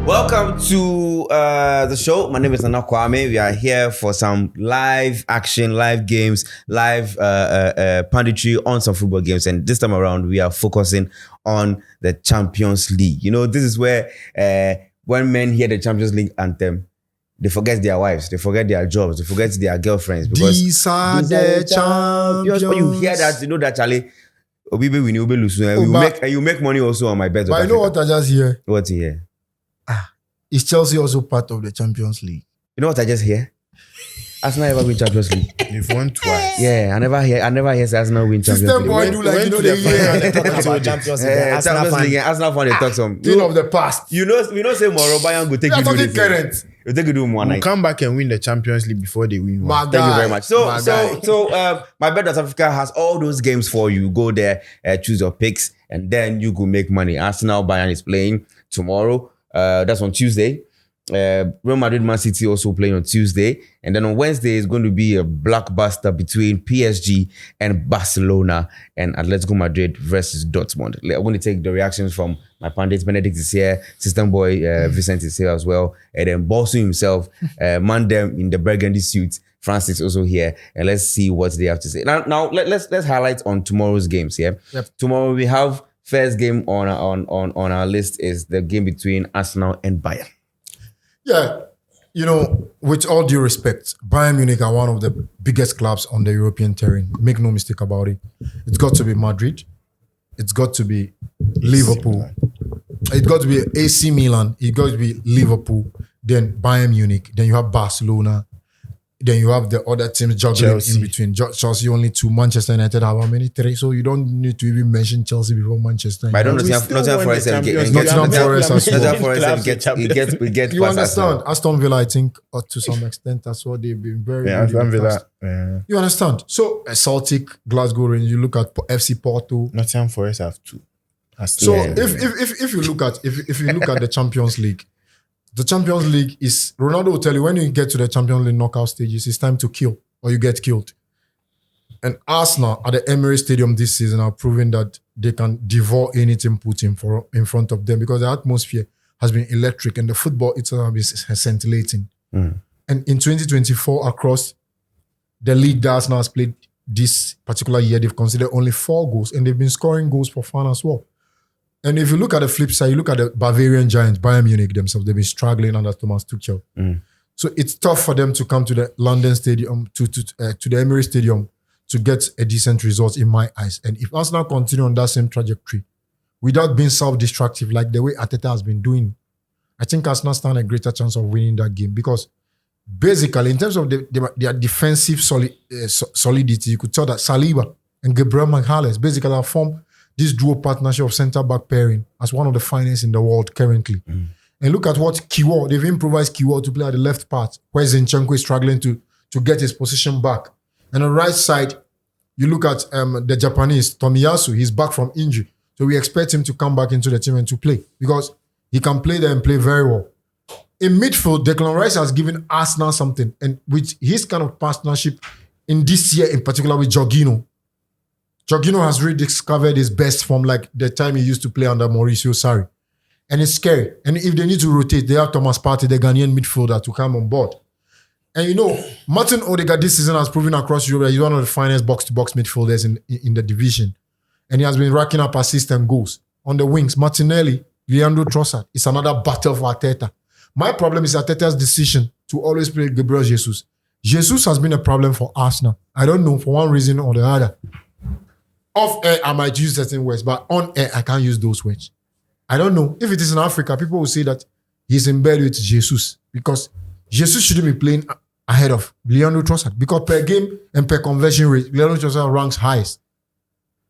Welcome to the show. My name is Nana Kwame. We are here for some live action, live games, live punditry on some football games. And this time around, we are focusing on the Champions League. You know, this is where when men hear the Champions League anthem, they forget their wives, they forget their jobs, they forget their girlfriends. Because these are the champions. When you hear that, you know that, Charlie, we lose. You make money also on MYBET.AFRICA. But you know what I just hear? What you hear? Is Chelsea also part of the Champions League? You know what I just hear? Arsenal never win Champions League. You've won twice. Yeah, I never hear Arsenal win Champions System League. boy do like, you know, they talk about Champions League. Arsenal fan, they talk some. thing of the past. You know, we don't say Moro Bayern go take you to talking current. You take you to one We'll night. come back and win the Champions League before they win one. Thank you very much. So MYBET.AFRICA has all those games for you. Go there, choose your picks, and then you could make money. Arsenal Bayern is playing tomorrow. That's on Tuesday. Real Madrid Man City also playing on Tuesday, and then on Wednesday is going to be a blockbuster between PSG and Barcelona, and Atletico Madrid versus Dortmund. I'm going to take the reactions from my pundits. Benedict is here, system boy Vincent is here as well, and then Bosu himself, Mandem in the burgundy suit, Francis also here, and let's see what they have to say. Now let's highlight on tomorrow's games. Yeah, Yep. Tomorrow we have first game on our list is the game between Arsenal and Bayern. Yeah, you know, with all due respect, Bayern Munich are one of the biggest clubs on the European terrain. Make no mistake about it. It's got to be Madrid. It's got to be Liverpool. It's got to be AC Milan. It's got to be Liverpool. Then Bayern Munich. Then you have Barcelona. Then you have the other teams juggling Chelsea. in between. Chelsea only 2. Manchester United have how many? 3. So you don't need to even mention Chelsea before Manchester But I United. don't know Nottingham Forest and get You understand? Aston Villa, I think, to some extent, that's what they've been very Yeah, good in Aston the Villa. past. You understand? So Celtic, Glasgow Rangers, you look at FC Porto. Nottingham Forest have 2. So if you look at the Champions League, the Champions League is, Ronaldo will tell you, when you get to the Champions League knockout stages, it's time to kill or you get killed. And Arsenal at the Emirates Stadium this season are proving that they can devour anything put in front of them, because the atmosphere has been electric and the football itself is scintillating. And in 2024, across the league that Arsenal has played this particular year, they've considered only 4 goals, and they've been scoring goals for fun as well. And if you look at the flip side, you look at the Bavarian giants, Bayern Munich themselves, they've been struggling under Thomas Tuchel. So it's tough for them to come to the London Stadium, to the Emirates Stadium, to get a decent result in my eyes. And if Arsenal continue on that same trajectory, without being self-destructive like the way Arteta has been doing, I think Arsenal stand a greater chance of winning that game, because basically, in terms of their defensive solidity, you could tell that Saliba and Gabriel Magalhaes basically have formed this dual partnership of centre-back pairing as one of the finest in the world currently. And look at what Kiwo, they've improvised Kiwo to play at the left part, where Zinchenko is struggling to get his position back. And on the right side, you look at the Japanese, Tomiyasu, he's back from injury. So we expect him to come back into the team and to play, because he can play there and play very well. In midfield, Declan Rice has given Arsenal something. And with his kind of partnership in this year in particular with Jorginho has rediscovered his best form, like the time he used to play under Mauricio Sarri. And it's scary. And if they need to rotate, they have Thomas Partey, the Ghanaian midfielder, to come on board. And you know, Martin Odegaard this season has proven across Europe that he's one of the finest box-to-box midfielders in the division. And he has been racking up assists and goals. On the wings, Martinelli, Leandro Trossard. It's another battle for Arteta. My problem is Arteta's decision to always play Gabriel Jesus. Jesus has been a problem for Arsenal. I don't know, for one reason or the other. Off air, I might use certain words, but on air, I can't use those words. I don't know. If it is in Africa, people will say that he's in bed with Jesus, because Jesus shouldn't be playing ahead of Leandro Trossard, because per game and per conversion rate, Leandro Trossard ranks highest.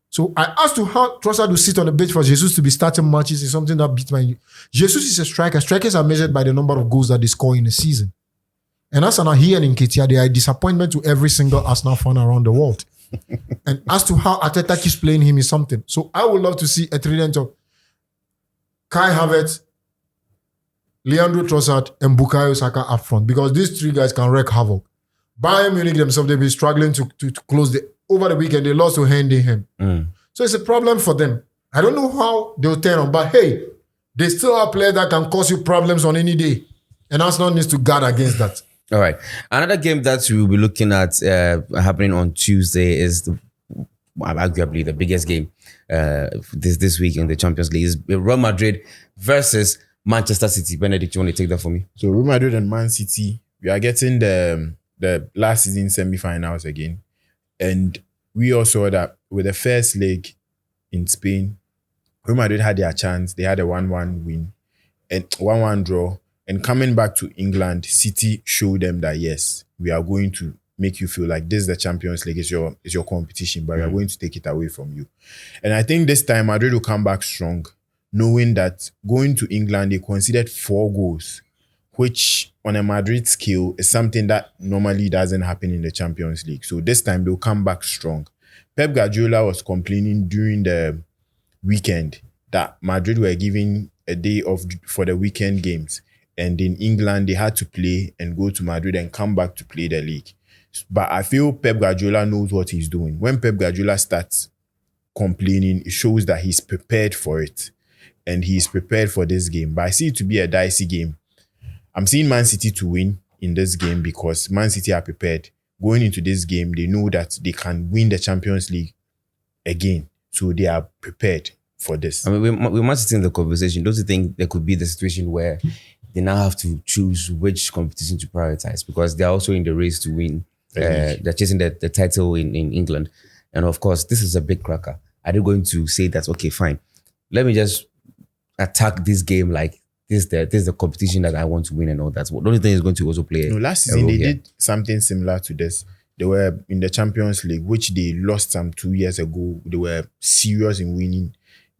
So I asked to how Trossard to sit on the bench for Jesus to be starting matches is something that beats my... Jesus is a striker. Strikers are measured by the number of goals that they score in a season. And Arsenal here and in Ketia, they are a disappointment to every single Arsenal fan around the world. And as to how Arteta keeps playing him is something. So I would love to see a trident of Kai Havertz, Leandro Trossard, and Bukayo Saka up front, because these 3 guys can wreak havoc. Bayern Munich themselves, they've been struggling to close over the weekend. They lost to Hendenheim. So it's a problem for them. I don't know how they'll turn on, but hey, they still have players that can cause you problems on any day. And Arsenal needs to guard against that. All right. Another game that we will be looking at happening on Tuesday is arguably the biggest game this week in the Champions League. Is Real Madrid versus Manchester City. Benedict, you want to take that for me? So Real Madrid and Man City, we are getting the last season semi-finals again. And we all saw that with the first leg in Spain, Real Madrid had their chance. They had a 1-1 win and 1-1 draw. And coming back to England, City showed them that, yes, we are going to make you feel like this is the Champions League, it's your competition, but we are going to take it away from you. And I think this time Madrid will come back strong, knowing that going to England, they conceded 4 goals, which on a Madrid scale is something that normally doesn't happen in the Champions League. So this time they'll come back strong. Pep Guardiola was complaining during the weekend that Madrid were giving a day off for the weekend games. And in England, they had to play and go to Madrid and come back to play the league. But I feel Pep Guardiola knows what he's doing. When Pep Guardiola starts complaining, it shows that he's prepared for it. And he's prepared for this game. But I see it to be a dicey game. I'm seeing Man City to win in this game because Man City are prepared. Going into this game, they know that they can win the Champions League again. So they are prepared for this. I mean, we must sit in the conversation. Don't you think there could be the situation where they now have to choose which competition to prioritize because they're also in the race to win. They're chasing the title in England. And of course, this is a big cracker. Are they going to say that, okay, fine, let me just attack this game like this is the competition that I want to win and all that. The only thing is going to also play. No, last season they did something similar to this. They were in the Champions League, which they lost some 2 years ago. They were serious in winning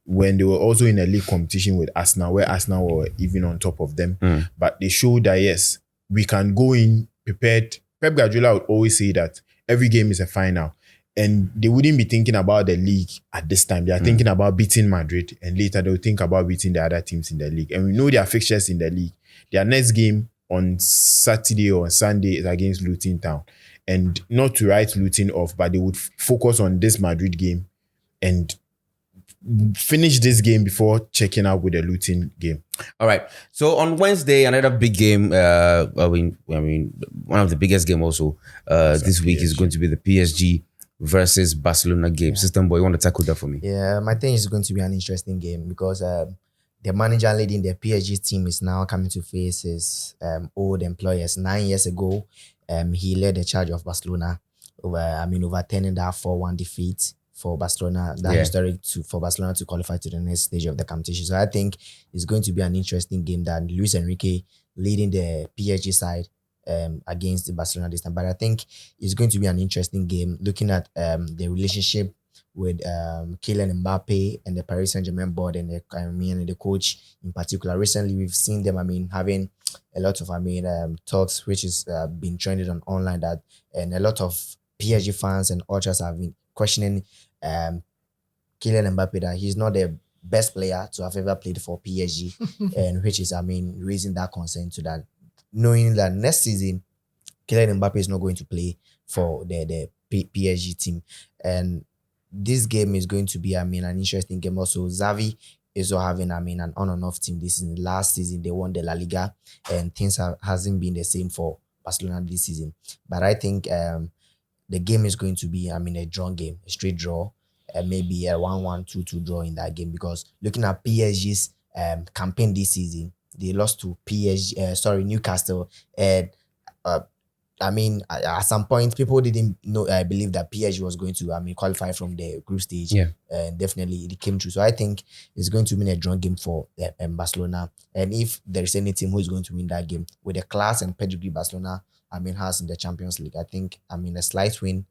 when they were also in a league competition with Arsenal, where Arsenal were even on top of them. But they showed that, yes, we can go in prepared. Pep Guardiola would always say that every game is a final. And they wouldn't be thinking about the league at this time. They are thinking about beating Madrid. And later they'll think about beating the other teams in the league. And we know their fixtures in the league. Their next game on Saturday or Sunday is against Luton Town. And not to write Luton off, but they would focus on this Madrid game and finish this game before checking out with the Luton game. All right. So on Wednesday, another big game. I mean, one of the biggest game also this week is going to be the PSG versus Barcelona game. System boy, you want to tackle that for me? Yeah, I think it's going to be an interesting game because the manager leading the PSG team is now coming to face his old employers. 9 years ago, he led the charge of Barcelona overturning that 4-1 defeat for Barcelona, historic for Barcelona to qualify to the next stage of the competition. So I think it's going to be an interesting game that Luis Enrique leading the PSG side against the Barcelona this time. But I think it's going to be an interesting game looking at the relationship with Kylian Mbappe and the Paris Saint-Germain board and the coach in particular. Recently, we've seen them, having a lot of, talks, which is been trended on online that, and a lot of PSG fans and ultras have been questioning Kylian Mbappe that he's not the best player to have ever played for PSG, and which is, raising that concern to that, knowing that next season, Kylian Mbappe is not going to play for the PSG team. And this game is going to be, an interesting game. Also, Xavi is also having, an on and off team this season. Last season, they won the La Liga, and things hasn't been the same for Barcelona this season. But I think the game is going to be, a drawn game, a straight draw, maybe a 1-1, 2-2 draw in that game. Because looking at PSG's campaign this season, they lost to Newcastle. And at some point, people didn't believe that PSG was going to qualify from the group stage. Yeah. And definitely it came true. So I think it's going to be a drawn game for Barcelona. And if there is any team who is going to win that game with the class and pedigree Barcelona has in the Champions League, I think a slight win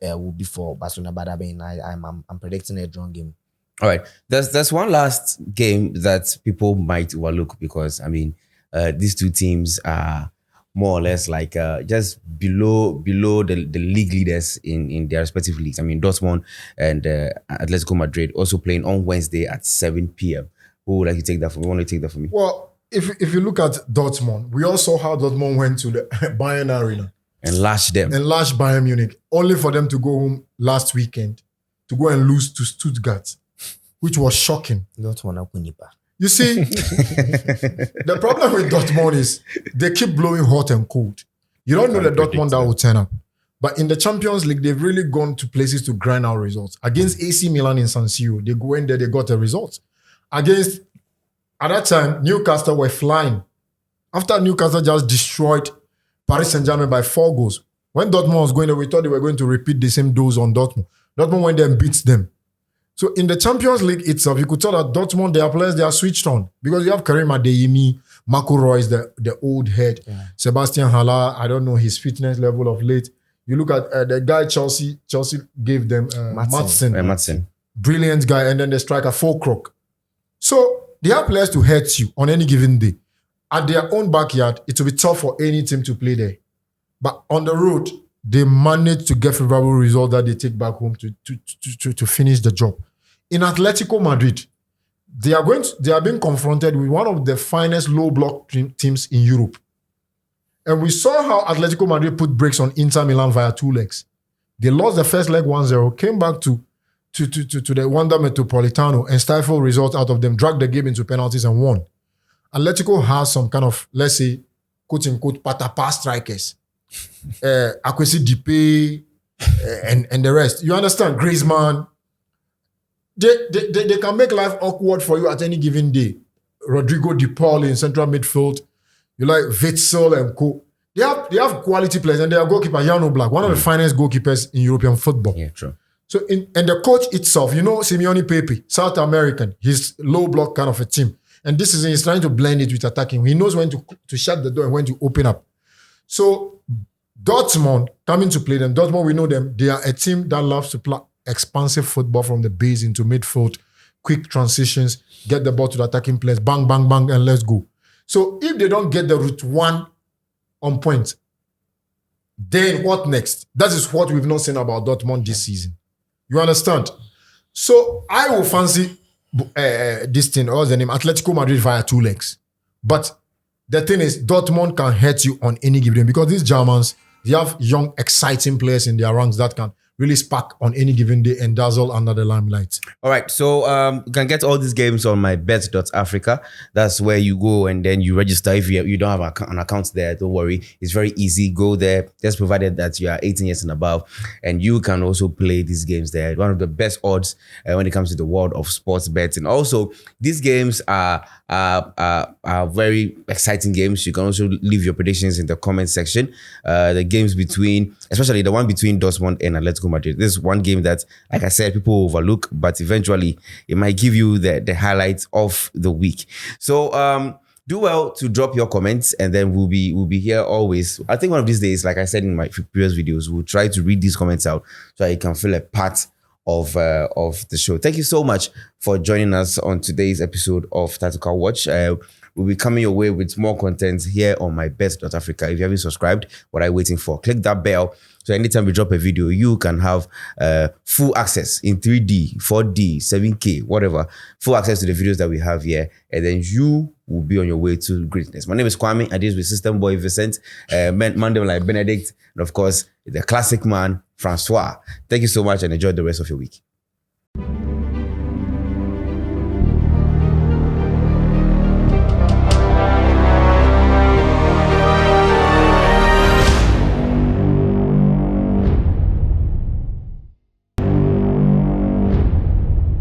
will be for Barcelona. But I'm predicting a drawn game. All right. There's one last game that people might overlook because these two teams are more or less like just below the league leaders in their respective leagues. Dortmund and Atletico Madrid also playing on Wednesday at 7 p.m. Who would like to take that for me? Want to take that for me? Well, if you look at Dortmund, we all saw how Dortmund went to the Bayern Arena and lashed them. And lashed Bayern Munich, only for them to go home last weekend to go and lose to Stuttgart, which was shocking. Dortmund. You see, the problem with Dortmund is they keep blowing hot and cold. You don't know the Dortmund that will turn up. But in the Champions League, they've really gone to places to grind out results. Against AC Milan in San Siro, they go in there, they got a result. At that time, Newcastle were flying. After Newcastle just destroyed Paris Saint-Germain by 4 goals. When Dortmund was going there, we thought they were going to repeat the same dose on Dortmund. Dortmund went there and beats them. So in the Champions League itself, you could tell that Dortmund, their players, they are switched on. Because you have Karim Adeyemi, Marco Reus, the old head, Sebastian Haller, I don't know his fitness level of late. You look at the guy Chelsea gave them, Madsen. Brilliant guy. And then the striker, Fulkrug. So they have players to hurt you on any given day. At their own backyard, it will be tough for any team to play there. But on the road, they manage to get favorable results that they take back home to finish the job. In Atletico Madrid, they are being confronted with one of the finest low block teams in Europe. And we saw how Atletico Madrid put brakes on Inter Milan via 2 legs. They lost the first leg 1-0, came back to the Wanda Metropolitano and stifled results out of them, dragged the game into penalties and won. Atletico has some kind of, let's say, quote-unquote, patapa strikers. Akwesi Dipe and the rest. You understand? Griezmann. They can make life awkward for you at any given day. Rodrigo De Paul in central midfield. You like Witsel and co. They have quality players, and their goalkeeper, Jan Oblak, one of the finest goalkeepers in European football. Yeah, true. So and the coach itself, Simeone Pepe, South American, he's low block kind of a team. And this season he's trying to blend it with attacking. He knows when to shut the door and when to open up. So Dortmund coming to play them. Dortmund, we know them. They are a team that loves to play expansive football from the base into midfield, quick transitions, get the ball to the attacking players, bang, bang, bang, and let's go. So if they don't get the route 1 on point, then what next? That is what we've not seen about Dortmund this season. You understand? So I will fancy this thing, or the name, Atletico Madrid via 2 legs. But the thing is, Dortmund can hurt you on any given day because these Germans, they have young, exciting players in their ranks that can really spark on any given day and dazzle under the limelight. All right, so you can get all these games on MYBET.AFRICA. That's where you go and then you register. If you don't have an account there, don't worry. It's very easy. Go there, just provided that you are 18 years and above. And you can also play these games there. One of the best odds when it comes to the world of sports betting. Also, these games are very exciting games. You can also leave your predictions in the comment section. The games between, especially the one between Dortmund and Atletico Madrid. This is one game that, like I said, people overlook, but eventually it might give you the highlights of the week. So do well to drop your comments, and then we'll be here always. I think one of these days, like I said in my previous videos, we'll try to read these comments out so you can feel a part of the show. Thank you so much for joining us on today's episode of Tactical Watch. We'll be coming your way with more content here on MYBET.AFRICA. If you haven't subscribed, what are you waiting for? Click that bell so anytime we drop a video, you can have full access in 3D, 4D, 7K, whatever. Full access to the videos that we have here, and then you will be on your way to greatness. My name is Kwame. I deal with System Boy Vincent, Mandem like Benedict, and of course, the classic man, Francois. Thank you so much and enjoy the rest of your week.